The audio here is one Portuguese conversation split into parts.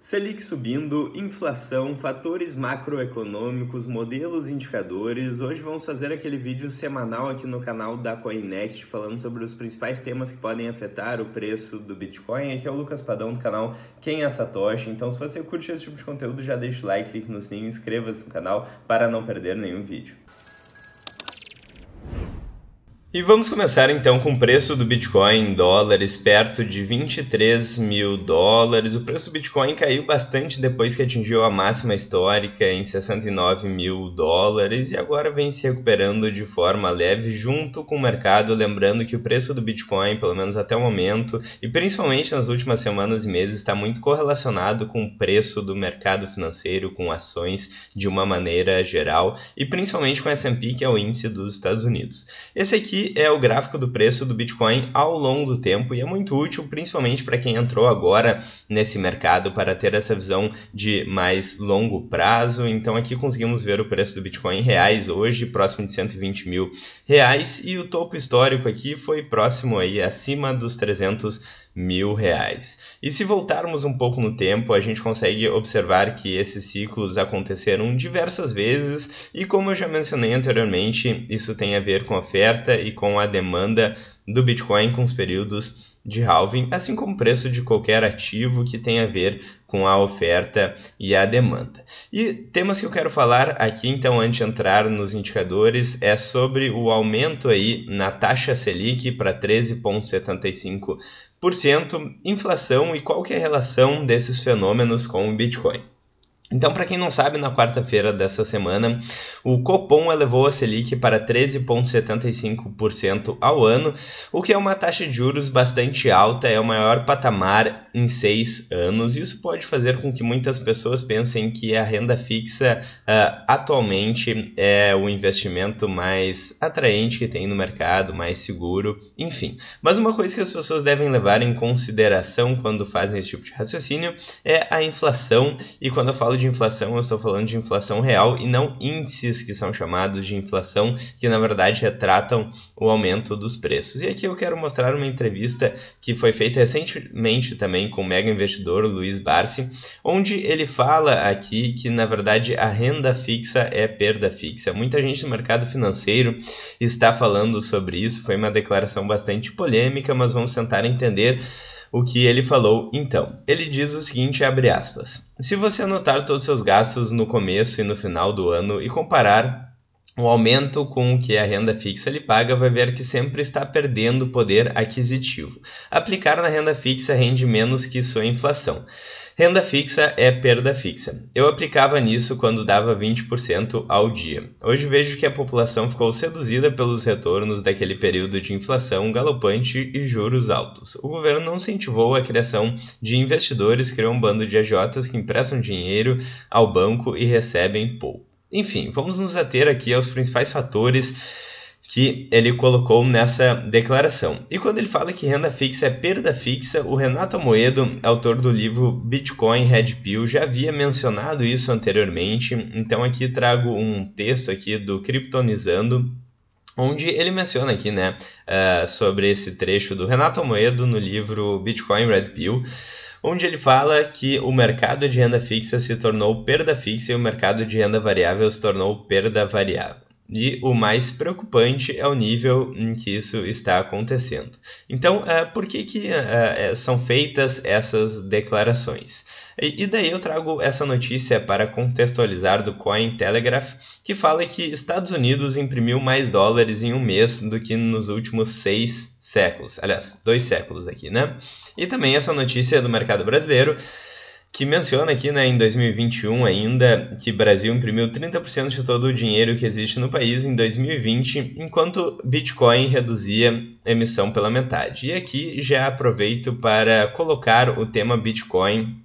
Selic subindo, inflação, fatores macroeconômicos, modelos e indicadores. Hoje vamos fazer aquele vídeo semanal aqui no canal da CoinNext falando sobre os principais temas que podem afetar o preço do Bitcoin. Aqui é o Lucas Padão do canal Quem é Satoshi. Então se você curte esse tipo de conteúdo, já deixa o like, clique no sininho e inscreva-se no canal para não perder nenhum vídeo. E vamos começar então com o preço do Bitcoin em dólares, perto de 23 mil dólares. O preço do Bitcoin caiu bastante depois que atingiu a máxima histórica em 69 mil dólares e agora vem se recuperando de forma leve junto com o mercado. Lembrando que o preço do Bitcoin, pelo menos até o momento, e principalmente nas últimas semanas e meses, está muito correlacionado com o preço do mercado financeiro, com ações de uma maneira geral e principalmente com o S&P, que é o índice dos Estados Unidos. Esse aqui é o gráfico do preço do Bitcoin ao longo do tempo e é muito útil principalmente para quem entrou agora nesse mercado para ter essa visão de mais longo prazo. Então aqui conseguimos ver o preço do Bitcoin em reais hoje, próximo de 120 mil reais, e o topo histórico aqui foi próximo aí acima dos 300 mil reais. E se voltarmos um pouco no tempo, a gente consegue observar que esses ciclos aconteceram diversas vezes e, como eu já mencionei anteriormente, isso tem a ver com a oferta e com a demanda do Bitcoin com os períodos de halving, assim como o preço de qualquer ativo que tem a ver com a oferta e a demanda. E temas que eu quero falar aqui, então, antes de entrar nos indicadores, é sobre o aumento aí na taxa Selic para 13,75%, inflação e qual que é a relação desses fenômenos com o Bitcoin. Então, para quem não sabe, na quarta-feira dessa semana, o Copom elevou a Selic para 13,75% ao ano, o que é uma taxa de juros bastante alta, é o maior patamar em 6 anos. Isso pode fazer com que muitas pessoas pensem que a renda fixa atualmente é o investimento mais atraente que tem no mercado, mais seguro, enfim. Mas uma coisa que as pessoas devem levar em consideração quando fazem esse tipo de raciocínio é a inflação, e quando eu falo de inflação, eu estou falando de inflação real e não índices que são chamados de inflação, que na verdade retratam o aumento dos preços. E aqui eu quero mostrar uma entrevista que foi feita recentemente também com o mega investidor Luiz Barsi, onde ele fala aqui que na verdade a renda fixa é perda fixa. Muita gente no mercado financeiro está falando sobre isso, foi uma declaração bastante polêmica, mas vamos tentar entender o que ele falou então. Ele diz o seguinte, abre aspas: se você anotar todos os seus gastos no começo e no final do ano e comparar o aumento com o que a renda fixa lhe paga, vai ver que sempre está perdendo poder aquisitivo. Aplicar na renda fixa rende menos que sua inflação. Renda fixa é perda fixa. Eu aplicava nisso quando dava 20% ao dia. Hoje vejo que a população ficou seduzida pelos retornos daquele período de inflação galopante e juros altos. O governo não incentivou a criação de investidores, criou um bando de agiotas que emprestam dinheiro ao banco e recebem pouco. Enfim, vamos nos ater aqui aos principais fatores que ele colocou nessa declaração. E quando ele fala que renda fixa é perda fixa, o Renato Amoedo, autor do livro Bitcoin Red Pill, já havia mencionado isso anteriormente. Então aqui trago um texto aqui do Kryptonizando, onde ele menciona aqui, sobre esse trecho do Renato Amoedo no livro Bitcoin Red Pill, onde ele fala que o mercado de renda fixa se tornou perda fixa e o mercado de renda variável se tornou perda variável. E o mais preocupante é o nível em que isso está acontecendo. Então, por que são feitas essas declarações? E daí eu trago essa notícia para contextualizar do Cointelegraph, que fala que Estados Unidos imprimiu mais dólares em um mês do que nos últimos 6 séculos. Aliás, 2 séculos aqui, né? E também essa notícia do mercado brasileiro, que menciona aqui, em 2021 ainda, que o Brasil imprimiu 30% de todo o dinheiro que existe no país em 2020, enquanto Bitcoin reduzia a emissão pela metade. E aqui já aproveito para colocar o tema Bitcoin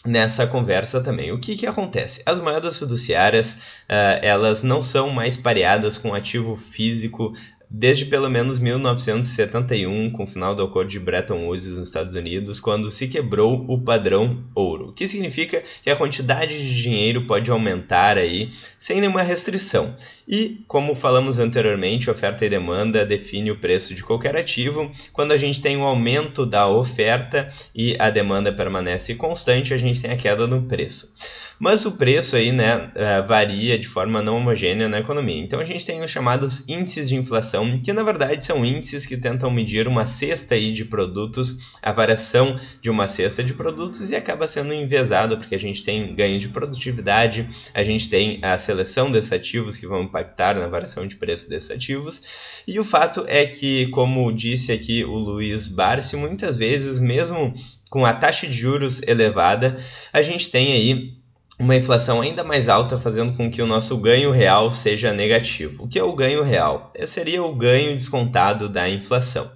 nessa conversa também. O que acontece? As moedas fiduciárias, elas não são mais pareadas com ativo físico desde pelo menos 1971, com o final do acordo de Bretton Woods nos Estados Unidos, quando se quebrou o padrão ouro, o que significa que a quantidade de dinheiro pode aumentar aí sem nenhuma restrição. E, como falamos anteriormente, oferta e demanda define o preço de qualquer ativo. Quando a gente tem um aumento da oferta e a demanda permanece constante, a gente tem a queda no preço. Mas o preço aí, né, varia de forma não homogênea na economia. Então a gente tem os chamados índices de inflação, que na verdade são índices que tentam medir uma cesta aí de produtos, a variação de uma cesta de produtos, e acaba sendo enviesado, porque a gente tem ganho de produtividade, a gente tem a seleção desses ativos que vão impactar na variação de preço desses ativos. E o fato é que, como disse aqui o Luiz Barsi, muitas vezes, mesmo com a taxa de juros elevada, a gente tem aí uma inflação ainda mais alta, fazendo com que o nosso ganho real seja negativo. O que é o ganho real? Seria o ganho descontado da inflação.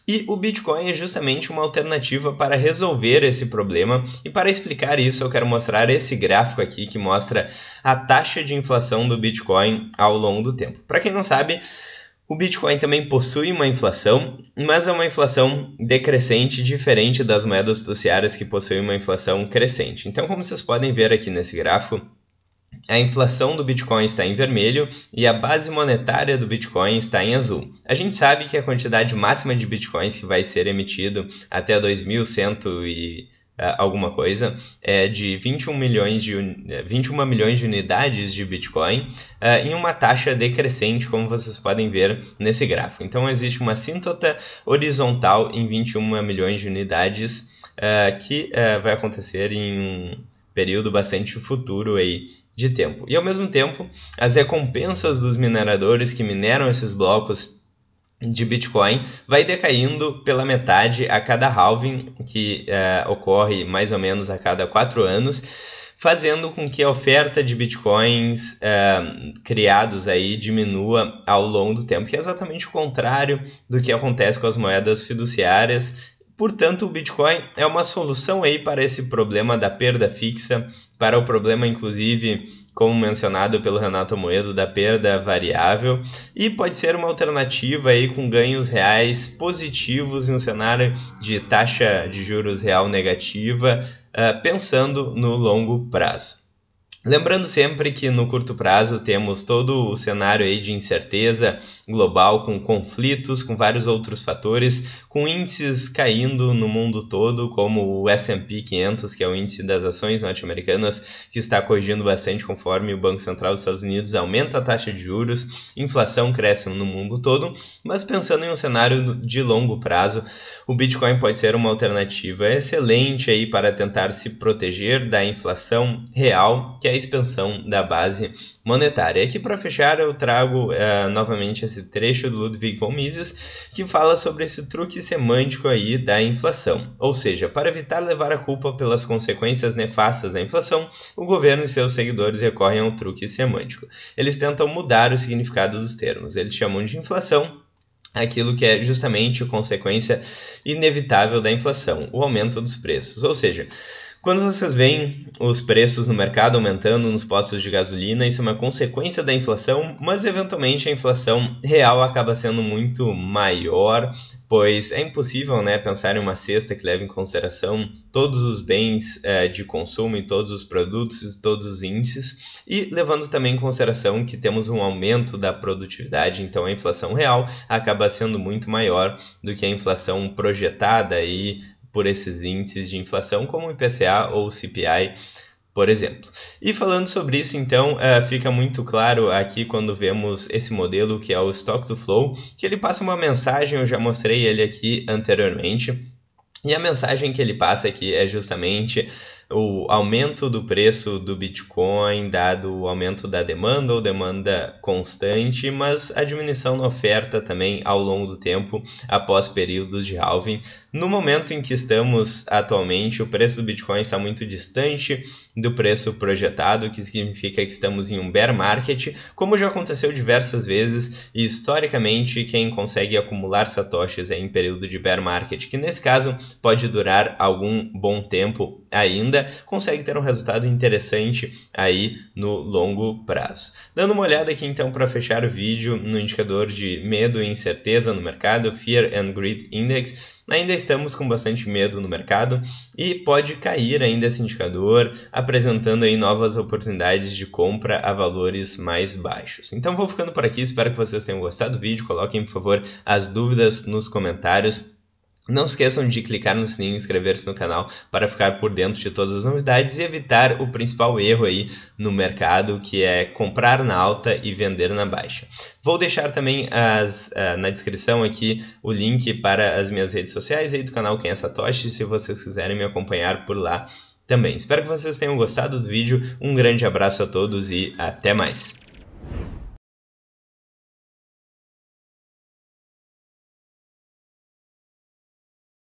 E o Bitcoin é justamente uma alternativa para resolver esse problema, e para explicar isso eu quero mostrar esse gráfico aqui que mostra a taxa de inflação do Bitcoin ao longo do tempo. Para quem não sabe, o Bitcoin também possui uma inflação, mas é uma inflação decrescente, diferente das moedas fiduciárias que possuem uma inflação crescente. Então, como vocês podem ver aqui nesse gráfico, a inflação do Bitcoin está em vermelho e a base monetária do Bitcoin está em azul. A gente sabe que a quantidade máxima de Bitcoins que vai ser emitido até 2100 e alguma coisa, de 21 milhões de unidades de Bitcoin, em uma taxa decrescente, como vocês podem ver nesse gráfico. Então existe uma assíntota horizontal em 21 milhões de unidades, que vai acontecer em um período bastante futuro aí de tempo. E ao mesmo tempo, as recompensas dos mineradores que mineram esses blocos de Bitcoin vai decaindo pela metade a cada halving, que ocorre mais ou menos a cada 4 anos, fazendo com que a oferta de Bitcoins criados aí diminua ao longo do tempo, que é exatamente o contrário do que acontece com as moedas fiduciárias. Portanto, o Bitcoin é uma solução aí para esse problema da perda fixa, para o problema, inclusive, como mencionado pelo Renato Moedo, da perda variável, e pode ser uma alternativa aí com ganhos reais positivos em um cenário de taxa de juros real negativa, pensando no longo prazo. Lembrando sempre que no curto prazo temos todo o cenário aí de incerteza global, com conflitos, com vários outros fatores, com índices caindo no mundo todo, como o S&P 500, que é o índice das ações norte-americanas, que está corrigindo bastante conforme o Banco Central dos Estados Unidos aumenta a taxa de juros, inflação cresce no mundo todo, mas pensando em um cenário de longo prazo, o Bitcoin pode ser uma alternativa excelente aí para tentar se proteger da inflação real, que é a expansão da base monetária. E aqui, para fechar, eu trago novamente esse trecho do Ludwig von Mises, que fala sobre esse truque semântico aí da inflação. Ou seja, para evitar levar a culpa pelas consequências nefastas da inflação, o governo e seus seguidores recorrem ao truque semântico. Eles tentam mudar o significado dos termos. Eles chamam de inflação aquilo que é justamente consequência inevitável da inflação, o aumento dos preços. Ou seja, quando vocês veem os preços no mercado aumentando nos postos de gasolina, isso é uma consequência da inflação, mas eventualmente a inflação real acaba sendo muito maior, pois é impossível, né, pensar em uma cesta que leve em consideração todos os bens de consumo e todos os produtos e todos os índices, e levando também em consideração que temos um aumento da produtividade, então a inflação real acaba sendo muito maior do que a inflação projetada aí por esses índices de inflação, como o IPCA ou o CPI, por exemplo. E falando sobre isso, então, fica muito claro aqui quando vemos esse modelo, que é o Stock to Flow, que ele passa uma mensagem, eu já mostrei ele aqui anteriormente, e a mensagem que ele passa aqui é justamente o aumento do preço do Bitcoin, dado o aumento da demanda ou demanda constante, mas a diminuição na oferta também ao longo do tempo, após períodos de halving. No momento em que estamos atualmente, o preço do Bitcoin está muito distante do preço projetado, o que significa que estamos em um bear market, como já aconteceu diversas vezes, e historicamente quem consegue acumular satoshis em período de bear market, que nesse caso pode durar algum bom tempo ainda, ainda consegue ter um resultado interessante aí no longo prazo. Dando uma olhada aqui então para fechar o vídeo no indicador de medo e incerteza no mercado, Fear and Greed Index, ainda estamos com bastante medo no mercado e pode cair ainda esse indicador, apresentando aí novas oportunidades de compra a valores mais baixos. Então vou ficando por aqui, espero que vocês tenham gostado do vídeo, coloquem por favor as dúvidas nos comentários. Não esqueçam de clicar no sininho e inscrever-se no canal para ficar por dentro de todas as novidades e evitar o principal erro aí no mercado, que é comprar na alta e vender na baixa. Vou deixar também na descrição aqui o link para as minhas redes sociais aí do canal Quem é Satoshi, se vocês quiserem me acompanhar por lá também. Espero que vocês tenham gostado do vídeo, um grande abraço a todos e até mais!